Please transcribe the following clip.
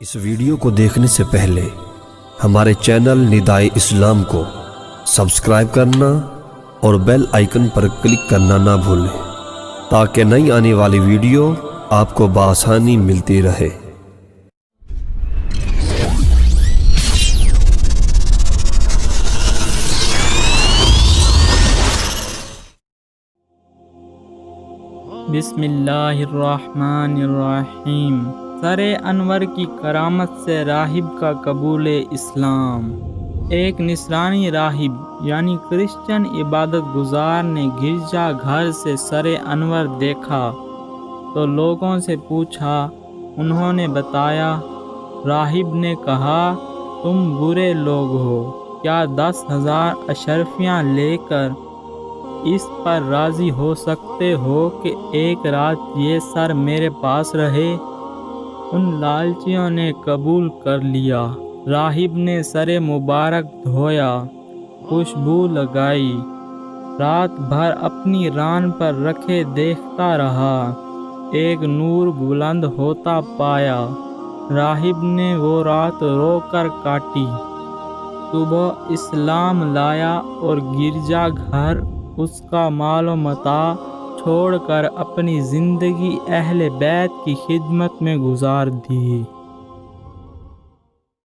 اس video کو دیکھنے سے پہلے ہمارے چینل ندائے اسلام کو سبسکرائب کرنا اور بیل آئیکن پر کلک کرنا نہ بھولیں تاکہ نئی آنے والی ویڈیو آپ کو بآسانی ملتی رہے۔ بسم اللہ الرحمن الرحیم۔ سر انور کی کرامت سے راہب کا قبول اسلام۔ ایک نصرانی راہب یعنی کرسچن عبادت گزار نے گرجا گھر سے سر انور دیکھا تو لوگوں سے پوچھا، انہوں نے بتایا۔ راہب نے کہا، تم برے لوگ ہو، کیا 10,000 اشرفیاں لے کر اس پر راضی ہو سکتے ہو کہ ایک رات یہ سر میرے پاس رہے؟ ان لالچیوں نے قبول کر لیا۔ راہب نے سر مبارک دھویا، خوشبو لگائی، رات بھر اپنی ران پر رکھے دیکھتا رہا، ایک نور بلند ہوتا پایا۔ راہب نے وہ رات رو کر کاٹی۔ صبح اسلام لایا اور گرجا گھر اس کا مال و متاع چھوڑ کر اپنی زندگی اہل بیت کی خدمت میں گزار دی۔